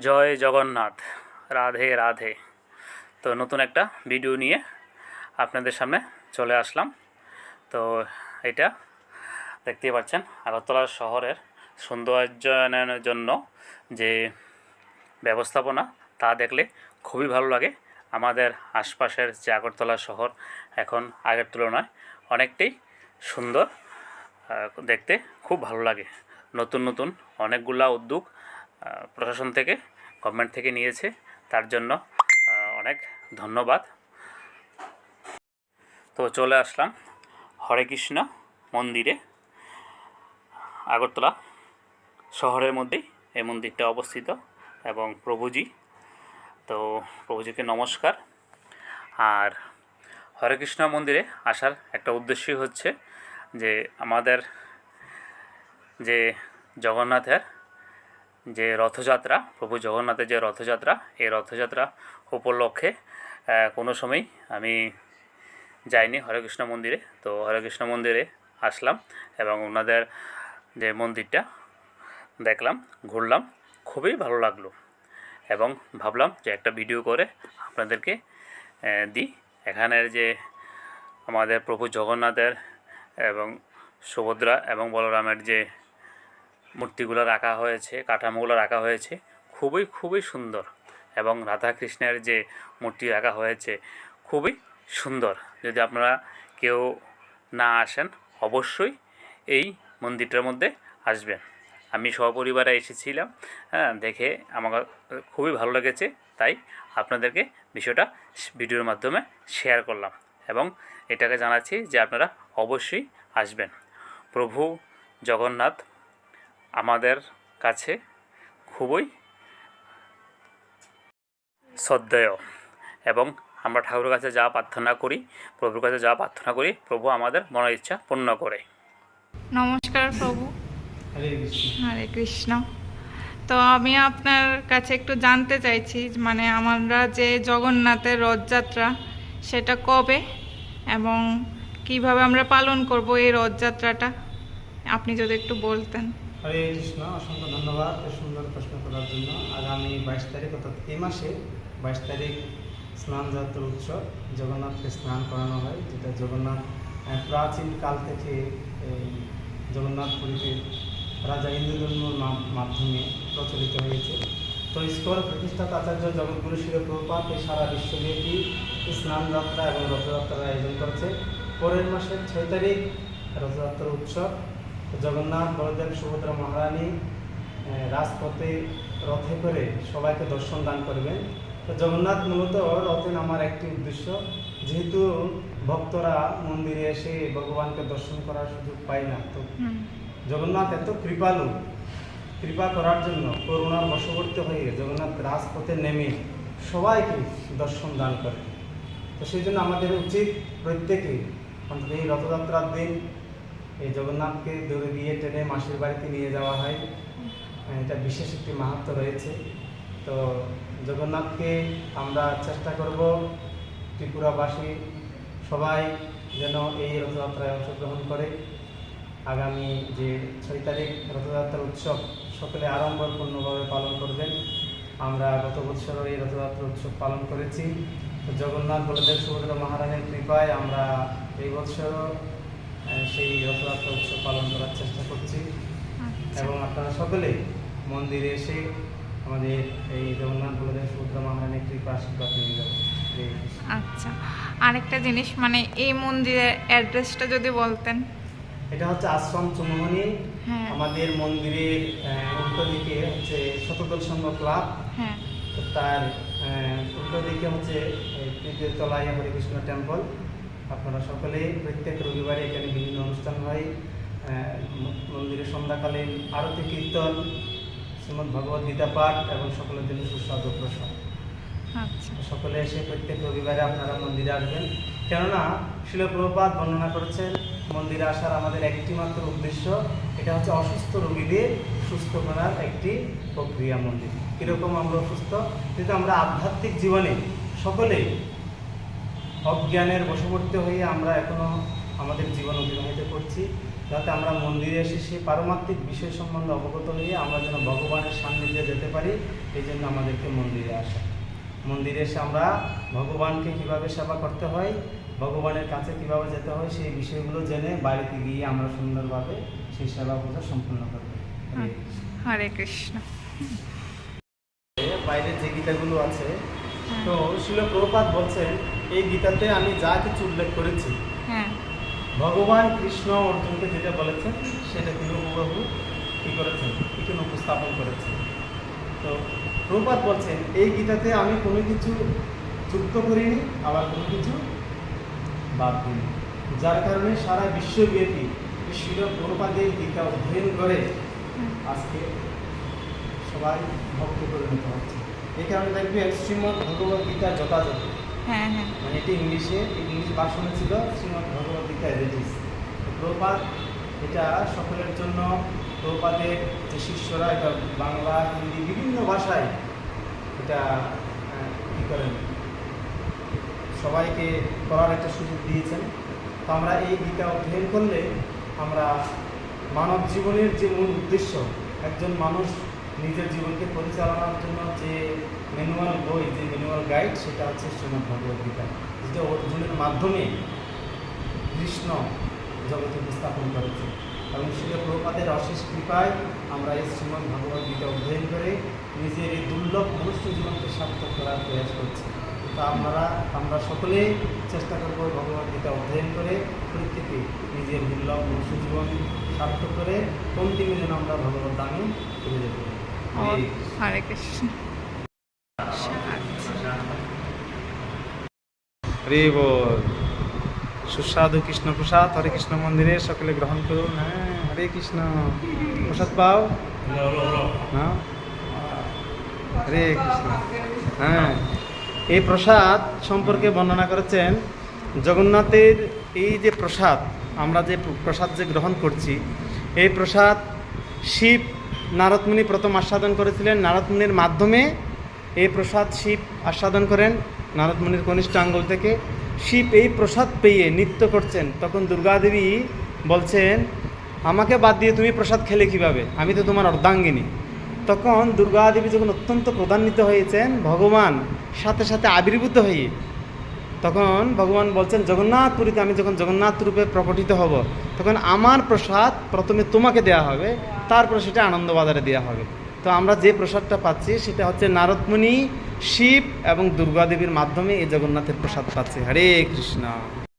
জয় জগন্নাথ, রাধে রাধে। তো নতুন একটা ভিডিও নিয়ে আপনাদের সামনে চলে আসলাম। তো এটা দেখতেই পাচ্ছেন, আগরতলা শহরের সৌন্দর্যায়নের জন্য যে ব্যবস্থাপনা তা দেখলে খুবই ভালো লাগে। আমাদের আশপাশের যে আগরতলা শহর এখন আগের তুলনায় অনেকটাই সুন্দর, দেখতে খুব ভালো লাগে। নতুন নতুন অনেকগুলা উদ্যোগ প্রশাসন থেকে, গভর্নমেন্ট থেকে নিয়েছে, তার জন্য অনেক ধন্যবাদ। তো চলে আসলাম হরে কৃষ্ণ মন্দিরে। আগরতলা শহরের মধ্যেই এই মন্দিরটা অবস্থিত এবং তো প্রভুজিকে নমস্কার। আর হরে কৃষ্ণ মন্দিরে আসার একটা উদ্দেশ্যই হচ্ছে যে আমাদের যে জগন্নাথের যে রথযাত্রা, প্রভু জগন্নাথের যে রথযাত্রা, এই রথযাত্রা উপলক্ষে কোনো সময় আমি যাইনি হরেকৃষ্ণ মন্দিরে। তো হরেকৃষ্ণ মন্দিরে আসলাম এবং ওনাদের যে মন্দিরটা দেখলাম, ঘুরলাম, খুবই ভালো লাগলো এবং ভাবলাম যে একটা ভিডিও করে আপনাদেরকে দিই। এখানের যে আমাদের প্রভু জগন্নাথের এবং সুভদ্রা এবং বলরামের যে মূর্তিগুলো রাখা হয়েছে, কাঠামোগুলো রাখা হয়েছে, খুবই সুন্দর। এবং রাধাকৃষ্ণের যে মূর্তি রাখা হয়েছে খুবই সুন্দর। যদি আপনারা কেউ না আসেন, অবশ্যই এই মন্দিরটার মধ্যে আসবেন। আমি সপরিবারে এসেছিলাম, দেখে আমার খুবই ভালো লেগেছে, তাই আপনাদেরকে বিষয়টা ভিডিওর মাধ্যমে শেয়ার করলাম এবং এটাকে জানাচ্ছি যে আপনারা অবশ্যই আসবেন। প্রভু জগন্নাথ আমাদের কাছে খুবই শ্রদ্ধেয় এবং আমরা ঠাকুরের কাছে যা প্রার্থনা করি, প্রভুর কাছে যা প্রার্থনা করি, প্রভু আমাদের মনের ইচ্ছা পূর্ণ করে। নমস্কার প্রভু। হরে কৃষ্ণ। তো আমি আপনার কাছে একটু জানতে চাইছি, মানে আমরা যে জগন্নাথের রথযাত্রা সেটা কবে এবং কিভাবে আমরা পালন করব এই রথযাত্রাটা, আপনি যদি একটু বলতেন। হরে কৃষ্ণ, অসংখ্য ধন্যবাদ এই সুন্দর প্রশ্ন করার জন্য। আগামী 22 তারিখ, অর্থাৎ এই মাসে 22 তারিখ স্নান যাত্রা উৎসব, জগন্নাথকে স্নান করানো হয়, যেটা জগন্নাথ প্রাচীন কাল থেকে এই জগন্নাথ পুরীতে রাজা ইন্দ্রধনুর মাধ্যমে প্রচলিত হয়েছে। তো ইস্কন প্রতিষ্ঠাতা আচার্য জগৎগুরু শিল প্রভুপাদ এই সারা বিশ্বব্যাপী স্নান যাত্রা এবং রথযাত্রার আয়োজন করেছে। পরের মাসের 6 তারিখ রথযাত্রার উৎসব। জগন্নাথ, বলদেব, সুভদ্রা মহারানী রাজপথে রথে করে সবাইকে দর্শন দান করবেন। তো জগন্নাথ মূলত রথে নামার একটি উদ্দেশ্য, যেহেতু ভক্তরা মন্দিরে এসে ভগবানকে দর্শন করার সুযোগ পায় না, তো জগন্নাথ এত কৃপালু, কৃপা করার জন্য করুণার বশবর্তী হয়ে জগন্নাথ রাজপথে নেমে সবাইকে দর্শন দান করে। তো সেই জন্য আমাদের উচিত প্রত্যেকে অন্তত এই রথযাত্রার দিন এই জগন্নাথকে দড়ি দিয়ে টেনে মাসির বাড়িতে নিয়ে যাওয়া হয়। এটা বিশেষ একটি মাহাত্ম্য রয়েছে। তো জগন্নাথকে আমরা চেষ্টা করব ত্রিপুরাবাসী সবাই যেন এই রথযাত্রায় অংশগ্রহণ করে। আগামী যে 6 তারিখ রথযাত্রার উৎসব সকলে আড়ম্বরপূর্ণভাবে পালন করবেন। আমরা গত বছরও এই রথযাত্রা উৎসব পালন করেছি। জগন্নাথ, বলদেব, সুভদ্রা মহারানীর কৃপায় আমরা এই বছরও সেই রথযাত্রা উৎসব পালন করার চেষ্টা করছি এবং আপনারা সকলে মন্দিরে এসে আমাদের এই জগন্নাথ, বলদেব, সুভদ্রা মহারানীর কৃপা আশীর্বাদ নিয়ে যাবেন। আচ্ছা, আরেকটা জিনিস, মানে এই মন্দিরের অ্যাড্রেসটা যদি বলতেন। এটা হচ্ছে আশ্রম চুমোহনী। আমাদের মন্দিরের উল্টো দিকে হচ্ছে শতদল সংঘ ক্লাব, তার উল্টো দিকে হচ্ছে তৃতীয় তলায় হরে কৃষ্ণ টেম্পল। আপনারা সকলে প্রত্যেক রবিবারে এখানে বিভিন্ন অনুষ্ঠান হয়। মন্দিরে সন্ধ্যাকালীন আরতি, কীর্তন, শ্রীমদ্ ভগবদ্ গীতা পাঠ এবং সকলের জন্য সুস্বাদু প্রসাদ। সকলে এসে প্রত্যেক রবিবারে আপনারা মন্দিরে আসবেন, কেননা শিল প্রভুপাদ বর্ণনা করেছেন মন্দিরে আসার আমাদের একটি মাত্র উদ্দেশ্য, এটা হচ্ছে অসুস্থ রোগীদের সুস্থ করার একটি প্রক্রিয়া। মন্দির কীরকম আমরা অসুস্থ, কিন্তু আমরা আধ্যাত্মিক জীবনে সকলে অজ্ঞানের বশবর্তী হয়ে আমরা এখনও আমাদের জীবন অতিবাহিত করছি। যাতে আমরা মন্দিরে এসে সেই পারমাত্মিক বিষয় সম্বন্ধে অবগত হয়ে আমরা যেন ভগবানের সান্নিধ্যে যেতে পারি, এই জন্য আমাদেরকে মন্দিরে আসা। মন্দিরে এসে আমরা ভগবানকে কিভাবে সেবা করতে হয়, ভগবানের কাছে কিভাবে যেতে হয়, সেই বিষয়গুলো জেনে বাড়িতে গিয়ে আমরা সুন্দরভাবে সেই সেবা পূজা সম্পূর্ণ করব। হরে কৃষ্ণ। বাইরে যে গীতাগুলো আছে, তো শিল প্রভুপাদ বলছেন এই গীতাতে আমি যা কিছু উল্লেখ করেছি, হ্যাঁ, ভগবান কৃষ্ণ অর্জুনকে যেটা বলেছেন সেটা তিনি হুবহু কী করেছেন, এখানে উপস্থাপন করেছেন। তো প্রভুপাদ বলছেন এই গীতাতে আমি কোনো কিছু যুক্ত করিনি, আবার কোনো কিছু বাদ দিইনি, যার কারণে সারা বিশ্বব্যাপী শিল প্রভুপাদের গীতা অধ্যয়ন করে আজকে সবাই ভক্ত পরিণত হচ্ছে। এই কারণে দেখবেন শ্রীমদ্ ভগবদ গীতা যথাযথ, হ্যাঁ, হ্যাঁ, মানে এটি ইংলিশ ভার্সনে ছিল Shrimad Bhagavad Gita as it is. Prabhupada এটা সকলের জন্য, প্রভুপাদের যে শিষ্যরা এটা বাংলা, হিন্দি বিভিন্ন ভাষায় এটা কী করেন, সবাইকে পড়ার একটা সুযোগ দিয়েছেন। তো আমরা এই গীতা অধ্যয়ন করলে আমরা মানব জীবনের যে মূল উদ্দেশ্য, একজন মানুষ নিজের জীবনকে পরিচালনার জন্য যে ম্যানুয়াল বই, যে ম্যানুয়াল গাইড, সেটা হচ্ছে শ্রীমদ্ ভগবদ গীতা, যেটা অর্জুনের মাধ্যমে কৃষ্ণ জগতে উপস্থাপন করেছে। এবং শিল প্রভুপাদের অশেষ কৃপায় আমরা এই শ্রীমদ্ ভগবদ গীতা অধ্যয়ন করে নিজের এই দুর্লভ মনুষ্য জীবনকে সার্থক করার প্রয়াস করছি। তো আমরা সকলেই চেষ্টা করব ভগবদ গীতা অধ্যয়ন করে প্রত্যেকে নিজের দুর্লভ মনুষ্য জীবন সার্থক করে অন্তিমে যেন আমরা ভগবত ধামে ফিরে যেতে পারি। হরে কৃষ্ণ। হরি বল। সুস্বাদু কৃষ্ণ প্রসাদ হরে কৃষ্ণ মন্দিরে সকলে গ্রহণ করুন। হ্যাঁ, হরে কৃষ্ণ। প্রসাদ পাও না? হরে কৃষ্ণ। হ্যাঁ, এই প্রসাদ সম্পর্কে বর্ণনা করেছেন জগন্নাথের এই যে প্রসাদ, আমরা যে প্রসাদ যে গ্রহণ করছি, এই প্রসাদ শিব নারদমুনি প্রথম আস্বাদন করেছিলেন। নারদমুনির মাধ্যমে এই প্রসাদ শিব আস্বাদন করেন নারদমুনির কনিষ্ঠ আঙ্গুল থেকে। শিব এই প্রসাদ পেয়ে নৃত্য করছেন, তখন দুর্গাদেবী বলছেন আমাকে বাদ দিয়ে তুমি প্রসাদ খেলে কীভাবে, আমি তো তোমার অর্ধাঙ্গিনী। তখন দুর্গাদেবী যখন অত্যন্ত ক্রোধান্বিত হয়েছেন, ভগবান সাথে সাথে আবির্ভূত হয়ে, তখন ভগবান বলছেন জগন্নাথপুরীতে আমি যখন জগন্নাথ রূপে প্রকটিত হব, তখন আমার প্রসাদ প্রথমে তোমাকে দেয়া হবে, তারপর সেটা আনন্দবাজারে দেওয়া হবে। তো আমরা যে প্রসাদটা পাচ্ছি সেটা হচ্ছে নারদমুনি, শিব এবং দুর্গাদেবীর মাধ্যমে এই জগন্নাথের প্রসাদ পাচ্ছি। হরে কৃষ্ণ।